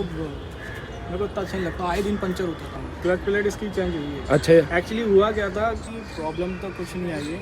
मेरे को इतना अच्छा नहीं लगता, आए दिन पंचर होता था। क्लच प्लेट इसकी चेंज हुई है। अच्छा एक्चुअली हुआ क्या था कि प्रॉब्लम तो कुछ नहीं आई है,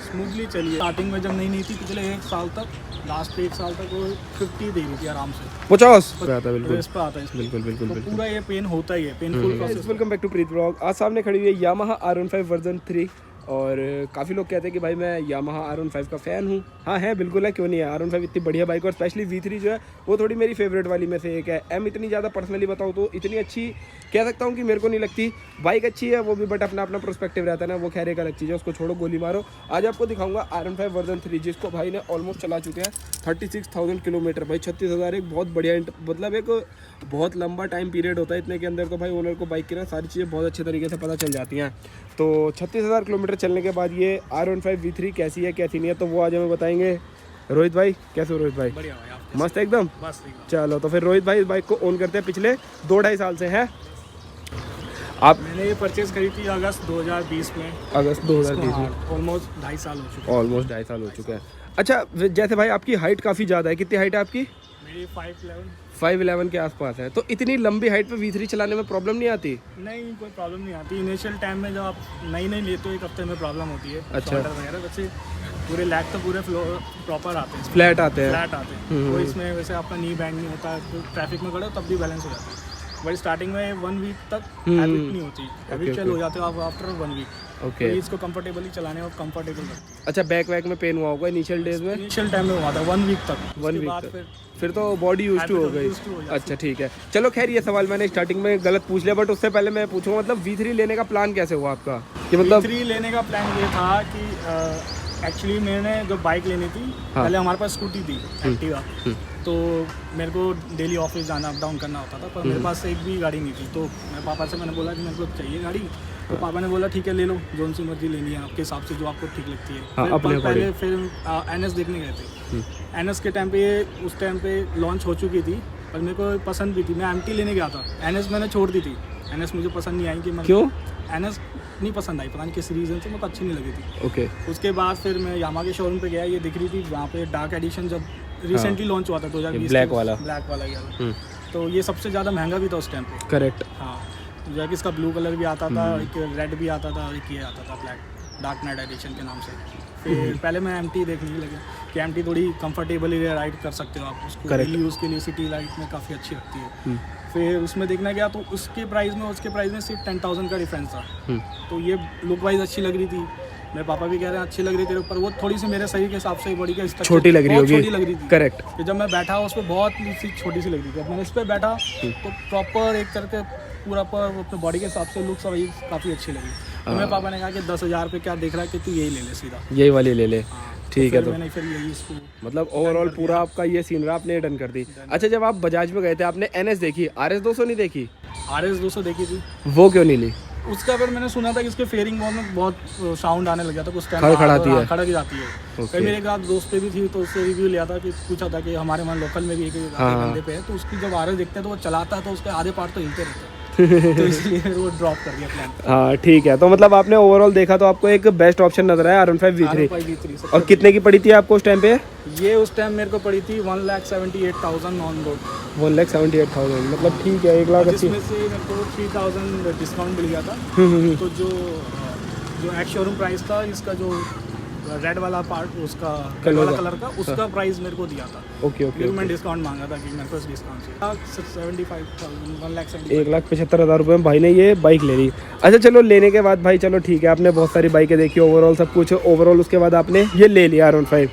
स्मूथली चली। स्टार्टिंग में जब नहीं थी पिछले 1 साल तक, लास्ट 1 साल तक वो 50 दे रही थी आराम से। 50 पे आता है बिल्कुल। रेस पे आता है बिल्कुल बिल्कुल तो बिल्कुल। पूरा ये पेन होता ही है, painful process. Welcome back to Preet blog. आज सामने खड़ी हुई है यामाहा R15 वर्जन 3 और काफ़ी लोग कहते हैं कि भाई मैं यामाहा R15 का फ़ैन हूँ। हाँ है, बिल्कुल है, क्यों नहीं है। R15 इतनी बढ़िया बाइक और स्पेशली V3 जो है वो थोड़ी मेरी फेवरेट वाली में से एक है। M इतनी ज़्यादा पर्सनली बताऊँ तो इतनी अच्छी कह सकता हूँ कि मेरे को नहीं लगती। बाइक अच्छी है वो भी, बट अपना अपना पर्सपेक्टिव रहता है ना, वो खैर एक अलग चीज़ है, उसको छोड़ो, गोली मारो। आज आपको दिखाऊंगा R15 वर्जन 3 जिसको भाई ने ऑलमोस्ट चला चुके हैं 36,000 किलोमीटर। भाई 36,000 एक बहुत बढ़िया, मतलब एक बहुत लंबा टाइम पीरियड होता है। इतने के अंदर तो भाई ओनर को बाइक की ना सारी चीज़ें बहुत अच्छे तरीके से पता चल जाती हैं। तो 36,000 किलोमीटर चलने के बाद ये R15 V3 कैसी है कैसी नहीं है तो वो आज हमें बताएंगे रोहित भाई। कैसे हो रोहित भाई? बढ़िया भाई, आप मस्त एकदम। बस चलो तो फिर रोहित भाई इस बाइक को ओन करते हैं पिछले 2-2.5 साल से है आप? मैंने ये परचेज करी थी अगस्त 2020 में। अगस्त 2020 में। ऑलमोस्ट 2.5 साल हो चुके हैं। ऑलमोस्ट 2.5 साल हो चुका है। अच्छा जैसे भाई आपकी हाइट काफ़ी ज़्यादा है, कितनी हाइट है आपकी? मेरी 5'11". 5'11" के आसपास है। तो इतनी लंबी हाइट पे V3 चलाने में प्रॉब्लम नहीं आती? नहीं, कोई प्रॉब्लम नहीं आती। इनिशियल टाइम में जब आप नई लेते हो 1 हफ्ते में प्रॉब्लम होती है। अच्छा। शोल्डर वगैरह वैसे पूरे लैग तो पूरे प्रॉपर आते हैं, फ्लैट आते हैं। फ्लैट आते हैं। कोई इसमें वैसे आपका नी बैंड नहीं होता, तो ट्रैफिक में खड़े हो तब भी बैलेंस हो जाता है। बट स्टार्टिंग में 1 वीक तक हैबिट नहीं होती, हैबिचुअल हो जाते हो आप आफ्टर 1 वीक। ओके। तो इसको कंफर्टेबली चलाने और कंफर्टेबल लगती है। अच्छा बैक वैक में पेन हुआ होगा इनिशियल डेज में? इनिशियल टाइम में हुआ था 1 वीक तक। 1 उसके वीक बाद तक फिर तो बॉडी यूज टू हो गई। used to हो जाती अच्छा ठीक है, चलो खैर ये सवाल मैंने स्टार्टिंग में गलत पूछ लिया, बट उससे पहले मैं पूछूंगा मतलब V3 लेने का प्लान कैसे हुआ आपका? कि मतलब V3 लेने का प्लान ये था कि एक्चुअली मैंने जो बाइक लेनी थी, हाँ। पहले हमारे पास स्कूटी थी एक्टिवा, तो मेरे को डेली ऑफिस जाना अप डाउन करना होता था, पर मेरे पास एक भी गाड़ी नहीं थी। तो मेरे पापा से मैंने बोला कि मेरे को चाहिए गाड़ी, तो पापा ने बोला ठीक है ले लो, जोन सी मर्जी लेनी है आपके हिसाब से जो आपको ठीक लगती है। हाँ, अपने पहले फिर NS देखने गए थे। NS के टाइम पे उस टाइम पे लॉन्च हो चुकी थी, पर मेरे को पसंद भी थी। मैं MT लेने गया था, NS मैंने छोड़ दी थी। NS मुझे पसंद नहीं आई कि मैं क्यों? NS नहीं पसंद आई, पता नहीं किस रीज़न से, मेरे को अच्छी नहीं लगी थी। ओके। उसके बाद फिर मैं यामा के शोरूम पे गया, ये दिख रही थी वहाँ पे डार्क एडिशन जब रिसेंटली लॉन्च हुआ था 2020 ब्लैक वाला गया। तो ये सबसे ज़्यादा महंगा भी था उस टाइम पे। करेक्ट। हाँ, जो है कि इसका ब्लू कलर भी आता था, एक रेड भी आता था, एक ये आता था ब्लैक, डार्क नाइट एडिशन के नाम से। फिर पहले मैं MT देखने लगा कि MT थोड़ी कंफर्टेबली राइड कर सकते हो आप उसको, डेली यूज़ के लिए सिटी लाइट में काफ़ी अच्छी लगती है। फिर उसमें देखना गया तो उसके प्राइस में सिर्फ 10,000 का डिफरेंस था। तो ये लुक वाइज अच्छी लग रही थी, मेरे पापा भी कह रहे हैं अच्छी लग रही थी, पर वो थोड़ी सी मेरे शरीर के हिसाब से बॉडी का छोटी लग रही होगी। छोटी लग रही थी। करेक्ट। फिर जब मैं बैठा उस पर बहुत सी छोटी सी लग रही थी, जब मैंने इस पर बैठा तो प्रॉपर एक करके पूरा पर अपने बॉडी के हिसाब से लुक्स वाइज काफ़ी अच्छी लगी। तो मेरे पापा ने कहा कि 10,000 पे क्या देख रहा है कि तू यही ले ले सीधा, यही वाली ले ले। ठीक है। तो मैंने फिर यही इसको मतलब ओवरऑल पूरा आपका ये सीन रहा, आपने डन कर दी। अच्छा जब आप बजाज में गए थे आपने NS देखी, RS 200 नहीं देखी? RS 200 देखी थी। वो क्यों नहीं ली? उसका फिर मैंने सुना था कि उसके फेयरिंग में बहुत साउंड आने लग गया था कुछ टाइम, खड़खड़ाती है। खड़क जाती है। फिर मेरे एक आध दोस्त पे भी थी, तो उससे रिव्यू लिया था कि पूछा था कि हमारे वहाँ लोकल में भी एक बंदे पे है, तो उसकी जब RS देखते हैं तो वो चलाता है तो उसके आधे पार्ट तो हिलते रहते हैं। तो इसलिए फिर वो ड्रॉप कर दिया प्लान। हाँ ठीक है, तो मतलब आपने ओवरऑल देखा तो आपको एक बेस्ट ऑप्शन नजर आया R15 V3। और कितने की पड़ी थी आपको उस टाइम पे? ये उस टाइम मेरे को पड़ी थी 1,78,000 ऑन रोड। 1,78,000 मतलब ठीक है, 1,80,000। जिसमें से मेरे को 3,000 डिस्काउंट मिल गया था। तो जो एक्स शोरूम प्राइस था इसका, जो रेड वाला पार्ट उसका रेड वाला कलर का, उसका प्राइस मेरे को दिया था। Okay okay. मैं डिस्काउंट मांगा था कि मेरे को डिस्काउंट से 75,000 1,75,000 रुपये में भाई ने ये बाइक ले ली। अच्छा चलो लेने के बाद भाई चलो ठीक है, आपने बहुत सारी बाइकें देखी ओवरऑल सब कुछ, ओवरऑल उसके बाद आपने ये ले लिया R15।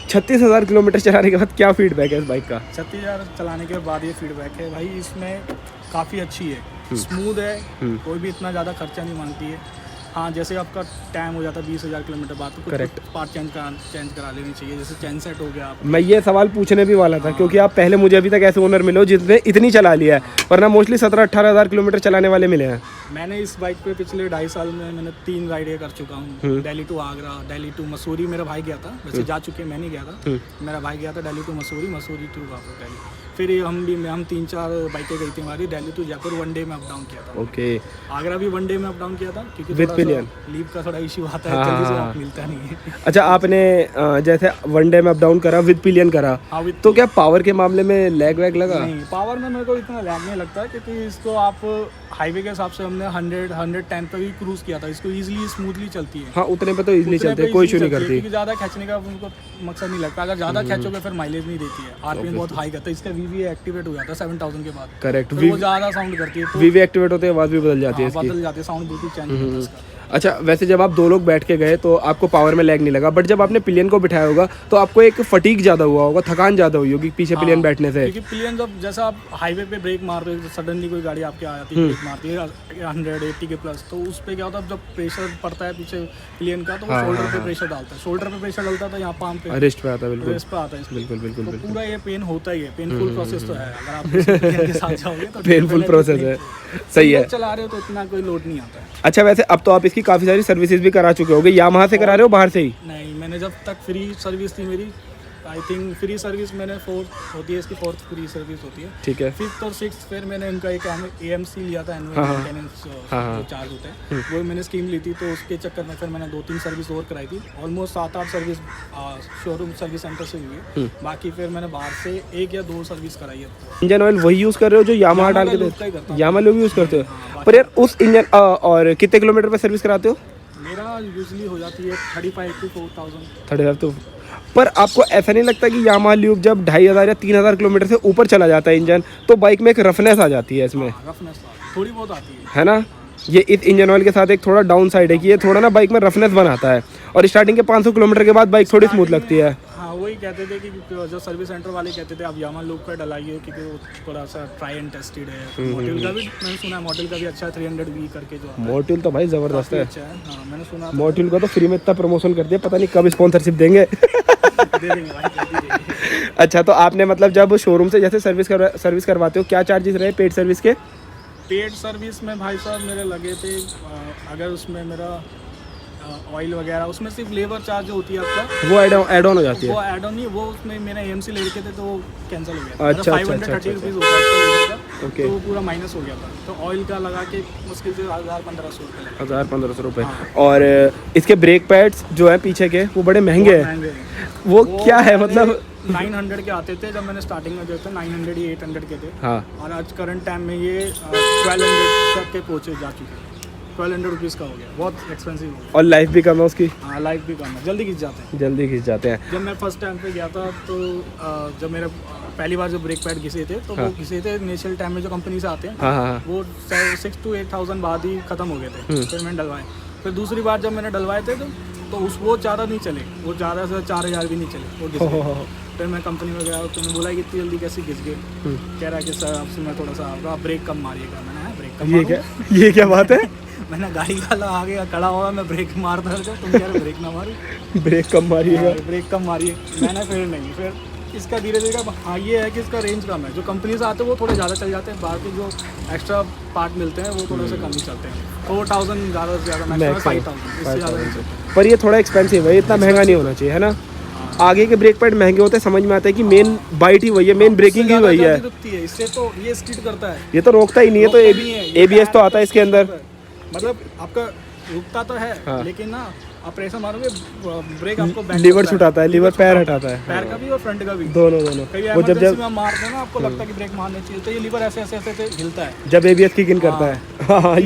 36,000 किलोमीटर चलाने के बाद क्या फीडबैक है इस बाइक का? 36,000 चलाने के बाद ये फीडबैक है भाई, इसमें काफ़ी अच्छी है, स्मूथ है, कोई भी इतना ज़्यादा खर्चा नहीं मांगती है। हाँ, जैसे आपका टाइम हो जाता है 20,000 किलोमीटर बाद तो कुछ पार्ट चेंज करा लेनी चाहिए, जैसे चेन सेट हो गया। मैं ये सवाल पूछने भी वाला था क्योंकि आप पहले मुझे अभी तक ऐसे ओनर मिले हो जिसने इतनी चला लिया है, वरना मोस्टली 17-18,000 किलोमीटर चलाने वाले मिले हैं। मैंने इस बाइक पे पिछले 2.5 साल में मैंने 3 राइडें कर चुका हूँ। दिल्ली टू आगरा, दिल्ली टू मसूरी, मेरा भाई गया था, वैसे जा चुके मैं नहीं गया था, मेरा भाई गया था दिल्ली टू मसूरी, मसूरी टू दिल्ली। फिर हम 3-4 बाइकें गई थी हमारी, दिल्ली टू जयपुर 1 डे में अप डाउन किया था। ओके। आगरा भी 1 डे में अप डाउन किया था, क्योंकि With थोड़ा सा pillion? लीव का थोड़ा इशू आता हाँ, है, जल्दी से हाँ, आप मिलता नहीं है। अच्छा, आपने जैसे 1 डे में अप डाउन करा, विद पिलियन करा, हाँ, with तो क्या पावर के मामले में लैग वैग लगा? नहीं, पावर में मेरे को इतना लैग नहीं लगता, क्योंकि इसको आप हाईवे के हिसाब से हमने 110 पे भी क्रूज किया था, इसको इजीली स्मूथली चलती है। हाँ, उतने पे तो इजीली उतने चलते, पे कोई easily इशू नहीं चलती है, करती। क्योंकि ज़्यादा खींचने का उनको मकसद नहीं लगता। अगर ज़्यादा खींचोगे फिर माइलेज नहीं देती है, आरपीएम बहुत हाई करता है। इसका वीवीए एक्टिवेट हो जाता है 7000 के बाद, करेक्ट। फिर वो ज़्यादा साउंड करती है, तो वीवी एक्टिवेट होते हैं, आवाज़ भी बदल जाती है इसकी। बदल जाती है, साउंड बिल्कुल चेंज हो जाता है इसका। अच्छा, वैसे जब आप 2 लोग बैठ के गए तो आपको पावर में लैग नहीं लगा, बट जब आपने पिलियन को बिठाया होगा तो आपको एक फटीक ज़्यादा हुआ होगा, थकान ज़्यादा हुई होगी पीछे पिलियन बैठने से। क्योंकि पिलियन जब जैसा आप हाईवे पे ब्रेक मार रहे हो, सडनली कोई गाड़ी आपके आ जाती है, ब्रेक मारती है 180 के प्लस, तो उस पे क्या होता है, जब प्रेशर पड़ता है पीछे पिलियन का, तो वो शोल्डर पे प्रेशर डालता है, शोल्डर पे प्रेशर डालता है, तो यहाँ पाम पे रिस्ट पे आता है। बिल्कुल रेस्ट पे आता है इसमें। बिल्कुल बिल्कुल तो बिल्कुल। पूरा ये पेन होता ही है, पेनफुल प्रोसेस तो है। अगर आप पिलियन के साथ जाओगे तो पेनफुल प्रोसेस है, सही है। चला रहे हो तो इतना कोई लोड नहीं आता है। अच्छा, वैसे अब तो आप इसकी काफ़ी सारी सर्विसेज भी करा चुके होगे, यामाहा से करा रहे हो बाहर से ही? नहीं, मैंने जब तक फ्री सर्विस थी मेरी, आई थिंक फ्री सर्विस मैंने 4th होती है इसकी, 4th फ्री सर्विस होती है। ठीक है। 5th और 6th फिर मैंने इनका एक AMC लिया था, एनुअल मेंटेनेंस जो चार्ज होते हैं, वो मैंने स्कीम ली थी, तो उसके चक्कर में फिर मैंने 2-3 सर्विस और कराई थी। Almost 7-8 service showroom service centre से हुई है, बाकी फिर मैंने बाहर से 1 या 2 सर्विस कराई है। इंजन ऑयल वही यूज़ कर रहे हो जो यामाहा डाल के का ही करता हूँ। यामाहा लोग यूज़ करते हो? पर यार उस इंजन और कितने किलोमीटर पे सर्विस कराते हो? मेरा यूजली हो जाती है 35 to 4000। 35 तो। पर आपको ऐसा नहीं लगता कि यामाहा ल्यूब जब 2500 या 3000 किलोमीटर से ऊपर चला जाता है इंजन, तो बाइक में एक रफनेस आ जाती है इसमें, रफनेस थोड़ी बहुत आती है ना? ये इस इंजन ऑयल के साथ एक थोड़ा डाउन साइड है कि ये थोड़ा ना बाइक में रफनेस बनाता है, और स्टार्टिंग के 500 किलोमीटर के बाद बाइक थोड़ी स्मूथ लगती है। हाँ, वही कहते थे कि जो सर्विस सेंटर वाले कहते थे आप यामाहा लूप का डलाइए, क्योंकि वो थोड़ा सा ट्राई एंड टेस्टेड है। मॉडल का भी मैंने सुना है, मॉडल का भी अच्छा है, 300V करके जो आता है, मोटिल तो भाई ज़बरदस्त है। अच्छा है। हाँ, मैंने सुना था। मोटिल को तो फ्री में इतना प्रमोशन कर दिया, पता नहीं कब स्पॉन्सरशिप देंगे। दे देंगे भाई, जल्दी देंगे। अच्छा, तो आपने मतलब जब शोरूम से जैसे सर्विस करवाते हो, क्या चार्जेस रहे पेड सर्विस के? पेड सर्विस में भाई साहब मेरे लगे थे, अगर उसमें मेरा ऑयल वगैरह, उसमें सिर्फ लेबर चार्ज जो होती है आपका, वो ऐड ऑन हो जाती है। वो ऐड ऑन नहीं, वो उसमें मैंने AMC ले रखे थे तो वो कैंसिल हो गया। अच्छा, 530 रुपीज़ होता है ओके। तो वो पूरा माइनस हो गया था, तो ऑयल का लगा के मुश्किल से 1000-1500 रुपये लगे। 1000-1500 रुपये। और इसके ब्रेक पैड्स जो है पीछे के, वो बड़े महंगे हैं। महंगे हैं। वो क्या है मतलब? 900 के आते थे जब मैंने स्टार्टिंग में जो थे, 900 या 800 के थे। हाँ। और आज करंट टाइम में ये 1200 तक के पहुँचे जा चुके हैं। 1200 रुपीज़ का हो गया, बहुत एक्सपेंसिव हो गया। और लाइफ भी कम है उसकी? हाँ, लाइफ भी कम है, जल्दी खिंच जाते हैं। जल्दी खींच जाते हैं। जब मैं फर्स्ट टाइम पे गया था तो जब मेरा पहली बार जो ब्रेक पैड घिसे थे, तो वो घिसे थे इनिशियल टाइम में जो कंपनी से आते हैं, हाँ हाँ हाँ। वो 6 to 8000 बाद ही ख़त्म हो गए थे। फिर मैंने डलवाए, फिर दूसरी बार जब मैंने डलवाए थे तो वो ज़्यादा नहीं चले, वो ज़्यादा से 4000 भी नहीं चले, वो घिस गए। फिर मैं कंपनी में गया तो मैं बोला कि इतनी जल्दी कैसे घिस गए? कह रहा है कि सर आपसे मैं थोड़ा सा आप ब्रेक कम मारिएगा। मैंने ब्रेक कम ये क्या बात है? मैंने गाड़ी वाला आ गया खड़ा हुआ, मैं ब्रेक मारता था, तुम कह रहे ब्रेक ना मारो, ब्रेक कम मारिएगा। ब्रेक कम मारिए। मैंने फिर नहीं, फिर इसका धीरे धीरे हाँ ये है कि इसका रेंज कम है, जो कंपनी से आते हैं वो थोड़े ज़्यादा चल जाते हैं, बाकी जो एक्स्ट्रा पार्ट मिलते हैं वो थोड़े से कम ही चलते हैं। 4000 ज़्यादा से ज़्यादा, मैक्सिमम 5000, इससे ज़्यादा नहीं चलते। पर ये थोड़ा एक्सपेंसिव है, इतना महंगा नहीं होना चाहिए, है ना? आगे के ब्रेक पैड महंगे होते हैं, समझ में आता है कि मेन बाइट ही वही है, मेन ब्रेकिंग ही वही है। इससे तो ये स्किड करता है, ये तो रोकता ही नहीं है, तो ABS तो आता है इसके अंदर, मतलब आपका रुकता तो है, लेकिन ना आप प्रेशर मारोगे ब्रेक आपको लीवर छुटाता है, लीवर पैर हटाता है, पैर का भी और फ्रंट का भी, दोनों। वो जब में मारते हैं ना, आपको लगता है कि ब्रेक मारने चाहिए, तो ये लीवर ऐसे हिलता है जब ABS किक इन करता है। हाँ,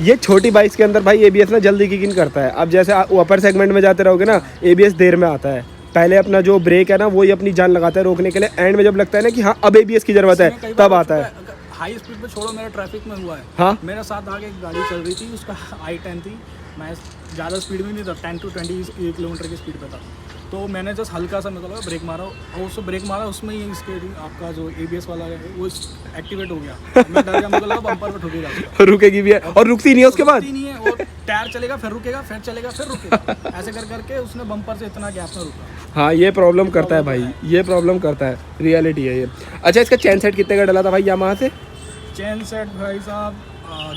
ये छोटी बाइक्स के अंदर भाई ABS ना जल्दी किक इन करता है। अब जैसे अपर सेगमेंट में जाते रहोगे ना, ABS देर में आता है, पहले अपना जो ब्रेक है ना वो ही अपनी जान लगाता है रोकने के लिए, एंड में जब लगता है ना कि हाँ अब ABS की जरूरत है, तब आता है। हाई स्पीड पे छोड़ो, मेरा ट्रैफिक में हुआ है। हाँ, मेरे साथ आगे एक गाड़ी चल रही थी, उसका I10 थी, मैं ज़्यादा स्पीड में नहीं था, 10 to 20 किलोमीटर की स्पीड पे था, तो मैंने जस्ट हल्का सा मतलब ब्रेक मारा, और उससे ब्रेक मारा, उसमें ही इसके आपका जो ABS वाला है वो एक्टिवेट हो गया। मैं डर गया, मुझे लगा बम्पर पे ठुकेगा, रुकेगी भी है और रुकती नहीं है उसके बाद, नहीं है, और टायर चलेगा फिर रुकेगा, फिर चलेगा फिर रुकेगा, ऐसे कर करके उसने बम्पर से इतना गैप में रुका। हाँ, ये प्रॉब्लम करता है भाई, ये प्रॉब्लम करता है, रियलिटी है ये। अच्छा, इसका चैन सेट कितने का डला था भाई यामाहा से? चैन सेट भाई साहब,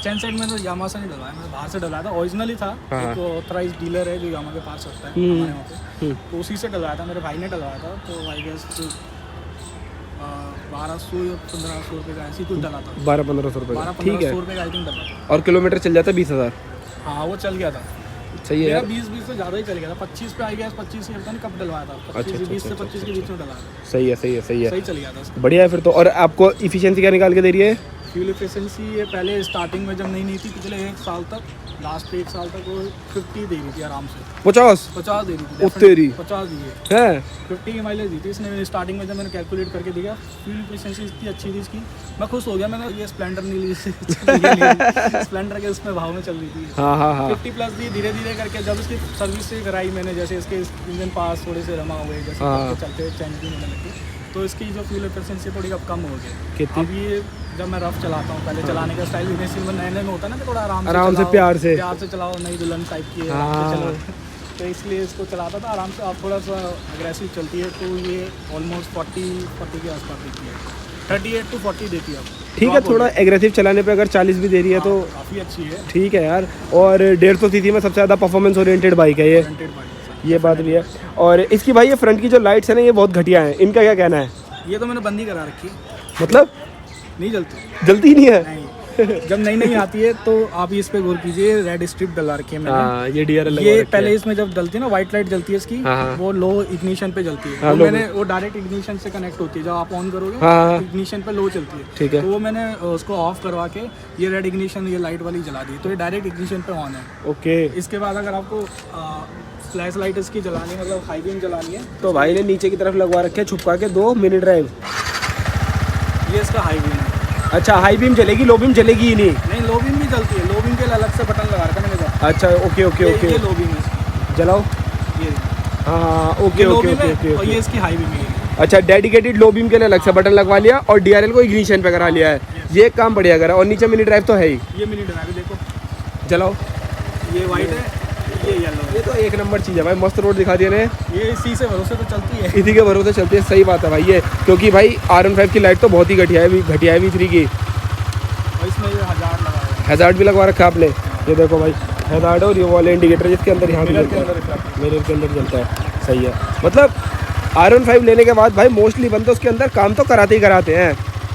चैन सेट मैंने यामाहा से नहीं डलवाया, मैंने बाहर से डलवाया था, ओरिजिनली था, एक ऑथराइज डीलर है जो यामाहा के पास रखता है हमारे वहाँ पे, तो उसी से डलवाया था, मेरे भाई ने डलवाया था, तो आई गेस 1200 या 1500 रुपये का ऐसी कुछ डला था। 1200-1500 रुपये का, ठीक है। 1200 रुपये का आई थिंक डला था। और किलोमीटर चल जाता है 20,000। हाँ वो चल गया था। सही है मेरा यार। 20 से ज़्यादा ही चल गया था। 25 पे आई गया, 25 से पता नहीं कब डलवाया था। 20 से 25 के बीच में डला था। सही है, सही है, सही है, सही चल गया था। बढ़िया है फिर तो। और आपको इफिशियंसी क्या निकाल के दे रही है? फ्यूल एफिशिएंसी ये पहले स्टार्टिंग में जब नहीं थी, पिछले 1 साल तक, लास्ट 1 साल तक वो 50 दे रही थी आराम से। 50 दे रही थी। ओ तेरी 50 दी है, है। 50 की माइलेज दी थी इसने स्टार्टिंग में। जब मैंने कैलकुलेट करके दिया, फ्यूल एफिशिएंसी इतनी अच्छी थी इसकी, मैं खुश हो गया। मैंने ये स्प्लेंडर नहीं ली, स्प्लेंडर के उसमें भाव में चल रही थी। हाँ हाँ हाँ 50 प्लस दी। धीरे धीरे करके जब इसकी सर्विस से कराई मैंने, जैसे इसके इंजन पास थोड़े से रमा हुए, जैसे हाँ। चलते चेंज भी होने लगी, तो इसकी जो फ्यूल एफिशिएंसी थोड़ी अब कम हो गई। कितनी? अब ये जब मैं रफ चलाता हूँ, पहले चलाने का स्टाइल रेसिंग में नए में होता है ना कि थोड़ा आराम से चलाओ, प्यार से चलाओ, नई दुल्हन टाइप की है, हाँ। आराम से चलो। तो इसलिए इसको चलाता था आराम से। अब थोड़ा सा अग्रेसिव चलती है, तो ये ऑलमोस्ट 40 के आसपास देती है। 38 to 40 देती है अब। ठीक है, थोड़ा एग्रेसिव चलाने पे अगर 40 भी दे रही है तो काफ़ी अच्छी है। ठीक है यार। और 150 सीसी में सबसे ज़्यादा परफॉर्मेंस ओरिएंटेड बाइक है ये बात भी है। और इसकी भाई ये फ्रंट की जो लाइट्स है ना, ये बहुत घटिया हैं, इनका क्या कहना है? ये तो मैंने बंद ही करा रखी, मतलब नहीं जलती। जल्दी नहीं है? नहीं, जब नई आती है तो आप इस पे गौर कीजिए, रेड स्ट्रिप डला रखी है मैंने। हाँ, ये DRL ये पहले इसमें जब डलती है ना, व्हाइट लाइट जलती है इसकी, हाँ। वो लो इग्निशन पे जलती है। हाँ, तो मैंने वो डायरेक्ट इग्निशन से कनेक्ट होती है, जब आप ऑन करोगे हाँ। इग्निशन पे लो चलती है। ठीक है। तो वो मैंने उसको ऑफ करवा के ये रेड इग्निशन, ये लाइट वाली जला दी, तो ये डायरेक्ट इग्निशन पे ऑन है। ओके। इसके बाद अगर आपको फ्लैश लाइट इसकी जलानी है, मतलब हाई बीम जलानी है, तो भाई ने नीचे की तरफ लगवा रखे छुपका के 2 मिनी ड्राइव। ये इसका हाई बीम है। अच्छा, हाई बीम चलेगी, लो बीम चलेगी ही नहीं? नहीं, लो बीम भी चलती है। लो बीम के लिए अलग से बटन लगा रखा है मैंने। अच्छा, ओके ओके ओके। ये लो बीम है इसकी। जलाओ। ये हाँ, ओके ओके ओके ओके। और ये इसकी हाई बीम है। अच्छा, डेडिकेटेड लो बीम के लिए अलग से बटन लगवा लिया और DRL को इग्निशन पे करा लिया है। ये काम बढ़िया करा। और नीचे मिनी ड्राइव तो है ही। ये मिनी ड्राइव देखो, जलाओ। ये वाइट है, ये येलो है। ये तो एक नंबर चीज़ है भाई, मस्त रोड दिखा दिए ने। ये इसी से भरोसे तो चलती है। इसी के भरोसे चलती है, सही बात है भाई ये। क्योंकि भाई R15 की लाइट तो बहुत ही घटिया है V3 की। और इसमें ये हज़ार्ड लगा है। हैज़ार्ड भी लगवा रखा है आपने? ये देखो भाई, हैज़ार्ड और ये वाले इंडिकेटर जिसके अंदर यहाँ भी मिरर के जलता अंदर है, मिरर के अंदर जलता है। सही है। मतलब R15 लेने के बाद भाई मोस्टली बंदे उसके अंदर काम तो कराते ही कराते हैं।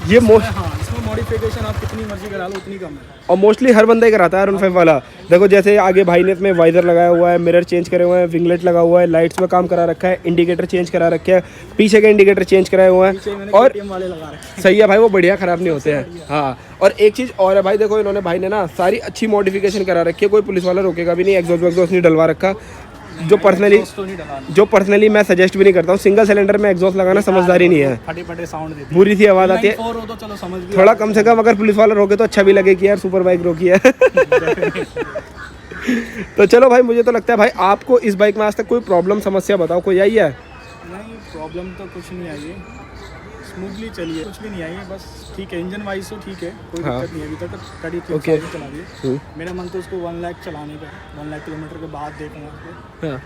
ये हाँ, इसमें मॉडिफिकेशन आप कितनी मर्जी करा लो उतनी कम है। और मोस्टली हर बंदा ही कराता है R15 वाला। देखो जैसे आगे भाई ने इसमें वाइजर लगाया हुआ है, मिरर चेंज करे हुए हैं, विंगलेट लगा हुआ है, लाइट्स में काम करा रखा है, इंडिकेटर चेंज करा रखे हैं, पीछे के इंडिकेटर चेंज कराए हुए पीछे हैं। मैंने और KTM वाले लगा रखे हैं। सही है भाई, वो बढ़िया खराब नहीं होते हैं। हाँ, और एक चीज़ और है भाई, देखो इन्होंने भाई ने ना सारी अच्छी मॉडिफिकेशन करा रखी है, कोई पुलिस वाला रोकेगा भी नहीं। एग्जॉस्ट नहीं डलवा रखा। जो पर्सनली मैं सजेस्ट भी नहीं करता हूँ। सिंगल सिलेंडर में एग्जॉस्ट लगाना समझदारी नहीं है, फटे फटे साउंड देती है, बुरी सी आवाज़ आती है। 994 हो तो चलो समझ भी थोड़ा कम से कम अगर पुलिस वाला रोके तो अच्छा भी लगे कि यार सुपर बाइक रोकी है। तो चलो भाई, मुझे तो लगता है भाई आपको इस बाइक में आज तक कोई प्रॉब्लम समस्या बताओ कोई आई है? नहीं, प्रॉब्लम तो कुछ नहीं आई है, स्मूथली चली है, कुछ भी नहीं आई है। बस ठीक है, इंजन वाइज तो ठीक है, कोई हाँ। दिक्कत नहीं है अभी तक। 33,000 चला दी। मेरा मन तो उसको 1 लाख चलाने का, 1 लाख किलोमीटर के बाद देखूंगा उसको। हाँ।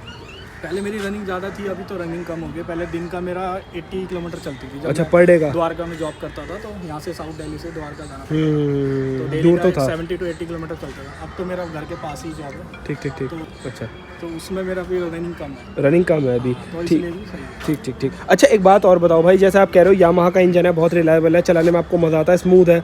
पहले मेरी रनिंग ज़्यादा थी, अभी तो रनिंग कम हो गई। पहले दिन का मेरा 80 किलोमीटर चलती थी। जब अच्छा, मैं पर डे का? द्वारका में जॉब करता था, तो यहाँ से साउथ दिल्ली से द्वारका जाना था, तो डेली दूर का तो एक था। 70 to 80 किलोमीटर चलता था। अब तो मेरा घर के पास ही जॉब है, ठीक ठीक ठीक। तो- अच्छा, तो उसमें मेरा फिर रनिंग कम है, रनिंग कम है अभी। तो ठीक इसलिए भी सही है। ठीक ठीक ठीक। अच्छा, एक बात और बताओ भाई, जैसे आप कह रहे हो यामाहा का इंजन है, बहुत रिलायबल है, चलाने में आपको मज़ा आता है, स्मूथ है।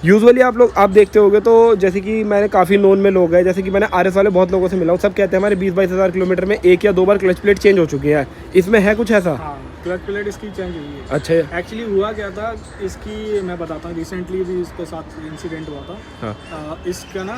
यूजुअली आप देखते होगे तो जैसे कि मैंने काफ़ी नोन में लोग हैं, जैसे कि मैंने RS वाले बहुत लोगों से मिला हूँ, सब कहते हैं हमारे 20-22 हज़ार किलोमीटर में 1 या 2 बार क्लच प्लेट चेंज हो चुकी है। इसमें है कुछ ऐसा? हाँ, क्लच प्लेट इसकी चेंज हुई है। अच्छा। एक्चुअली हुआ क्या था इसकी, मैं बताता हूँ। रिसेंटली भी इसके साथ इंसिडेंट हुआ था। हाँ। इसका ना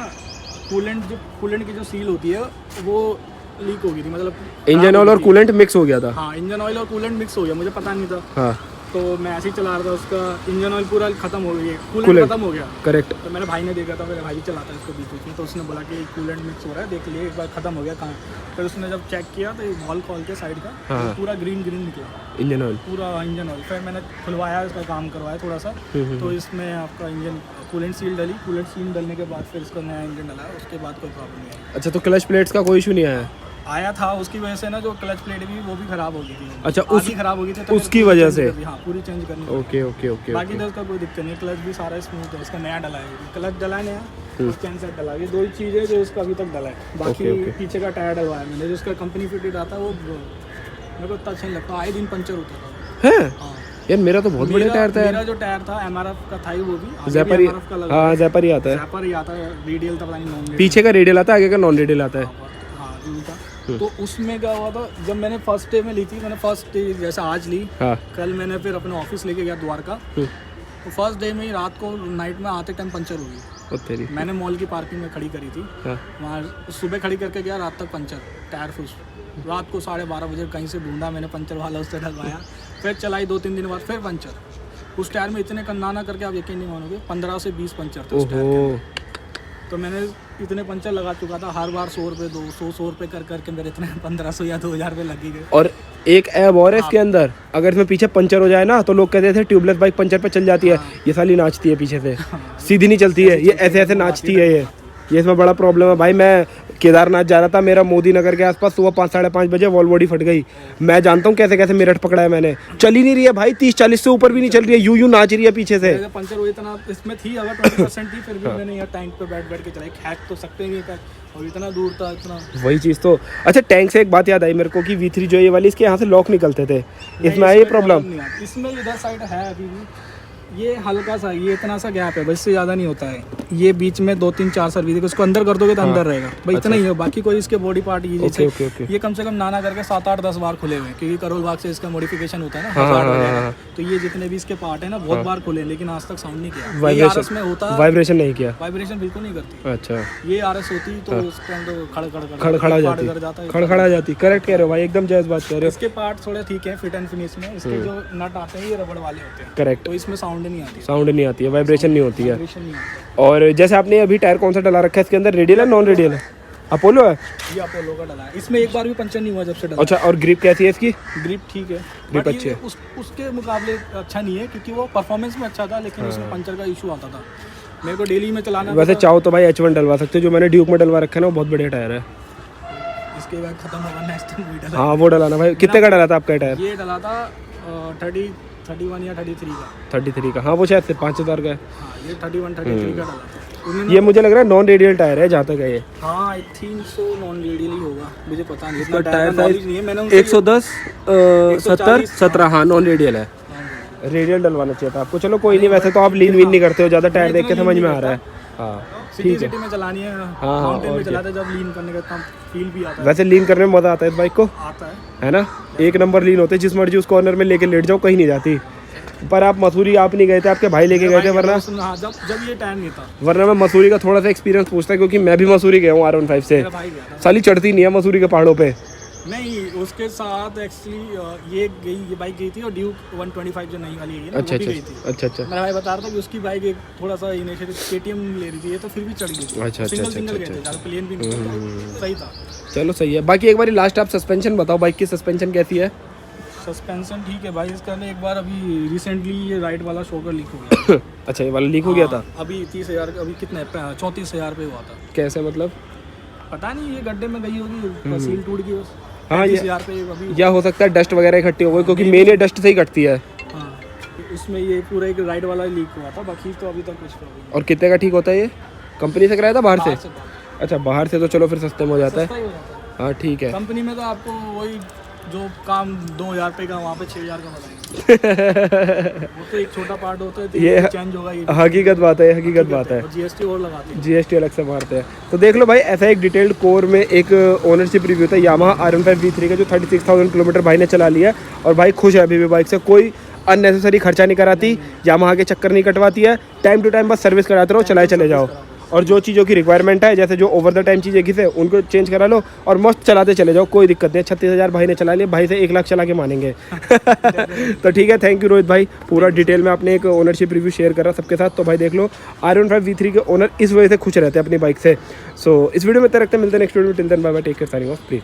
कूलेंट की जो सील होती है वो लीक हो गई थी, मतलब इंजन ऑयल और कूलेंट मिक्स हो गया था? हाँ, इंजन ऑयल और कूलेंट मिक्स हो गया, मुझे पता नहीं था। हाँ। तो मैं ऐसे ही चला रहा था, उसका इंजन ऑयल पूरा खत्म हो गया, कूलेंट खत्म हो गया। करेक्ट। तो मेरे भाई ने देखा था, मेरा भाई चलाता है इसको बीच में, तो उसने बोला कि कूलेंट मिक्स हो रहा है, देख लिए एक बार, खत्म हो गया कहाँ। फिर उसने जब चेक किया तो वॉल खोल के साइड का, हाँ। तो पूरा ग्रीन निकला इंजन ऑयल, पूरा इंजन ऑयल। फिर मैंने खुलवाया, इसका काम करवाया थोड़ा सा, तो इसमें आपका इंजन कूलेंट सील डली। कूलेंट सील डलने के बाद फिर इसका नया इंजन डला, उसके बाद कोई प्रॉब्लम नहीं आई। अच्छा, तो क्लच प्लेट्स का कोई इशू नहीं आया? आया था, उसकी वजह से ना जो क्लच प्लेट भी वो भी खराब हो गई थी। अच्छा, खराब हो गई थी, तो उसकी वजह से? हाँ, पूरी चेंज करनी। Okay okay okay. बाकी तो उसका कोई दिक्कत नहीं, क्लच भी सारा स्मूथ है। इसका नया डला है, क्लच डला है नया, और चैन सेट डला है। ये 2 ही चीज़ है जो इसका अभी तक डला है। बाकी पीछे का टायर डलवाया मैंने, जो उसका कंपनी फिटेड आता है वो मेरे को इतना अच्छा नहीं लगता, आए दिन पंचर होता था। है? हाँ, यार मेरा तो बहुत बढ़िया टायर था यार। मेरा जो टायर था MRF का था ही, वो भी आगे ज़ैपर भी ही, MRF का लगा हाँ ज़ैपर ही आता है। ज़ैपर ही आता है, रेडियल था पता नहीं नॉन पीछे का रेडियल आता है, आगे का नॉन रेडियल आता है। हाँ जी था। तो उसमें क्या हुआ था, जब मैंने फर्स्ट डे में ली थी, मैंने फर्स्ट डे जैसे आज ली, हाँ कल मैंने फिर अपने ऑफिस लेके गया द्वारका, तो फर्स्ट डे में ही रात को नाइट में आते टाइम पंचर हो गई। तेरी मैंने मॉल की पार्किंग में खड़ी करी थी, हाँ। वहाँ सुबह खड़ी करके गया, रात तक पंचर, टायर फुस। रात को 12:30 बजे कहीं से ढूंढा मैंने पंचर वाला, उससे डलवाया, फिर चलाई 2-3 दिन बाद फिर पंचर। उस टायर में इतने कन्नाना करके आप यकीन नहीं मानोगे, 15 से 20 पंचर थे उस टायर के। तो मैंने इतने पंचर लगा चुका था, हर बार 100 रुपये 200 रुपये कर करके मेरे इतने 1500 या 2000 रुपये लग ही गए। और एक ऐप और है इसके अंदर, अगर इसमें पीछे पंचर हो जाए ना तो लोग कहते थे ट्यूबलेस बाइक पंचर पे चल जाती है, ये साली नाचती है पीछे से, सीधी नहीं चलती है, ये ऐसे ऐसे नाचती है। ये इसमें बड़ा प्रॉब्लम है भाई। मैं केदारनाथ जा रहा था, मेरा मोदी नगर के आसपास, सुबह 5-5:30 बजे वॉल बॉडी फट गई। मैं जानता हूँ कैसे कैसे मेरठ पकड़ा है मैंने, चल ही नहीं रही है भाई, 30-40 से ऊपर भी नहीं चल रही है, यूं नाच रही है पीछे से। पंचर हुई इतना इसमें थी, अगर 20% थी फिर भी मैंने यहाँ टैंक पे बैठ बैठ के चलाई, हैक तो सकते नहीं था, और इतना दूर था, इतना वही चीज़ तो। अच्छा टैंक से एक बात याद आई मेरे को कि V3 जो ये वाली, इसके यहाँ से लॉक निकलते थे, इसमें आई ये प्रॉब्लम? इसमें इधर साइड है अभी भी, ये हल्का सा, ये इतना सा गैप है, बस इससे ज़्यादा नहीं होता है। ये बीच में 2-3-4 सर्विस, उसको अंदर कर दोगे तो अंदर रहेगा भाई, इतना ही है। बाकी कोई इसके बॉडी पार्ट ये कम से कम नाना करके 7-8-10 बार खुले हुए हैं, क्योंकि करोल बाग से इसका मॉडिफिकेशन होता है ना, हज़ार्ड वगैरह, तो ये जितने भी इसके पार्ट है ना बहुत बार खुले, लेकिन आज तक साउंड नहीं किया। RS में होता, वाइब्रेशन नहीं किया, वाइब्रेशन बिल्कुल नहीं करती। अच्छा ये RS होती तो उसके अंदर खड़खड़ा जाती। करेक्ट कह रहे हो भाई, एकदम जायज़ बात कह रहे हो। इसके पार्ट थोड़े ठीक है फिट एंड फिनिश में, इसके जो नट आते हैं ये रबड़ वाले होते हैं, करेक्ट, तो इसमें साउंड नहीं आती, है, वाइब्रेशन नहीं होती है। वाइब्रेशन नहीं आती। और जैसे आपने अभी टायर कौन सा डला रखा है इसके अंदर, रेडियल है नॉन रेडियल है? अपोलो है, ये अपोलो का डला है, इसमें एक बार भी पंचर नहीं हुआ जब से डला। अच्छा, और ग्रिप कैसी है इसकी? ग्रिप ठीक है, ग्रिप अच्छी है, उसके मुकाबले अच्छा नहीं है, क्योंकि वो परफॉर्मेंस में अच्छा था, लेकिन उसमें पंचर का इशू आता था। मेरे को डेली में चलाना, वैसे चाहो तो भाई H1 डलवा सकते हो, जो मैंने ड्यूक में डलवा रखा है ना, वो बहुत बढ़िया टायर है। इसके बाद खत्म होगा नेक्स्ट टाइम। हाँ वो डलाना भाई। कितने का डला था आपका टायर? ये डला था 31 या 33 का। 33 का, हाँ वो शायद से 5000 का है। हाँ ये 31-33 का डला था। ये मुझे लग रहा है नॉन रेडियल टायर है जहाँ तक है ये। हाँ I think so non radial ही होगा, मुझे पता नहीं, इसका इतना टायर नॉलेज नहीं है। मैंने 110 70 17, हाँ नॉन रेडियल है। रेडियल डलवाना चाहिए था आपको। चलो कोई नहीं, वैसे तो आप लीन वीन नहीं करते हो ज़्यादा, टायर देख के समझ में आ रहा है। हाँ सिटी में चलानी है, माउंटेन में चलाते जब लीन करने का फील भी आता है। वैसे लीन करने में मज़ा आता है इस बाइक को, आता है ना? एक नंबर लीन होते, जिस मर्जी उस कॉर्नर में लेके लेट जाओ, कहीं नहीं जाती। पर आप मसूरी आप नहीं गए थे, आपके भाई लेके गए थे, वरना जब ये टाइम नहीं था, वरना मैं मसूरी का थोड़ा सा एक्सपीरियंस पूछता, क्योंकि मैं भी मसूरी गया हूँ R15 से। मेरा भाई गया था। साली चढ़ती नहीं है मसूरी के पहाड़ों पे। नहीं उसके साथ एक्चुअली ये बाइक गई थी, और ड्यूक 125 जो नई वाली है ना, अच्छा वो भी गई थी। अच्छा मेरा भाई बता रहा था कि उसकी बाइक एक थोड़ा सा इनिशिएटिव KTM ले रही थी, ये तो फिर भी चढ़ गई थी। अच्छा सिंगल गए थे, ज़्यादा प्लेन भी नहीं था, सही था। चलो सही है। बाकी एक बार लास्ट आप सस्पेंशन बताओ, बाइक की सस्पेंशन कैसी है? सस्पेंशन ठीक है भाई, इसका एक बार अभी रिसेंटली ये राइट वाला शॉकर लीक हो गया। अच्छा, ये वाला लीक हो गया था? अभी 30,000, अभी कितने 34,000 पे हुआ था। कैसे मतलब? पता नहीं, ये गड्ढे में गई होगी, सील टूट गई बस। हाँ ये 30,000 पे अभी, या हो सकता है डस्ट वगैरह इकट्ठी हो गई, क्योंकि मेन ये डस्ट से ही कटती है। हाँ उसमें ये पूरा एक राइट वाला लीक हुआ था, बाकी तो अभी तक कुछ प्रॉब्लम नहीं। और कितने का ठीक होता है ये? कंपनी से कराया था बाहर से? से अच्छा बाहर से, तो चलो फिर सस्ते में हो जाता सस्ता है। ही हो जाता है। हाँ ठीक है। कंपनी में तो आपको वही जो काम 2,000 पे का, वहाँ पे 6,000 का बताएंगे। वो तो एक छोटा पार्ट होता है, तो ये चेंज होगा, ये हकीकत बात है, हकीकत बात है। और GST और लगाते हैं, GST अलग से मारते हैं। तो देख लो भाई, ऐसा एक डिटेल्ड कोर में एक ओनरशिप रिव्यू था यामाहा R15 V3 का, जो 36,000 किलोमीटर भाई ने चला लिया है, और भाई खुश है अभी भी बाइक से। कोई अननेसेसरी खर्चा नहीं कराती, यामाहा के चक्कर नहीं कटवाती है, टाइम टू टाइम बस सर्विस कराते रहो, चलाए चले जाओ। और जो चीज़ों की रिक्वायरमेंट है, जैसे जो ओवर द टाइम चीज़ें घिसे उनको चेंज करा लो, और मस्त चलाते चले जाओ, कोई दिक्कत नहीं है। 36,000 भाई ने चला लिया, भाई से 1 लाख चला के मानेंगे। तो ठीक है, थैंक यू रोहित भाई, पूरा डिटेल में आपने एक ओनरशिप रिव्यू शेयर करा सबके साथ। तो भाई देख लो, R15 V3 के ओनर इस वजह से खुश रहते हैं अपनी बाइक से। सो इस वीडियो में इतना रखते हैं, मिलते हैं नेक्स्ट वीडियो में। Till then bye bye, take care, signing off, please.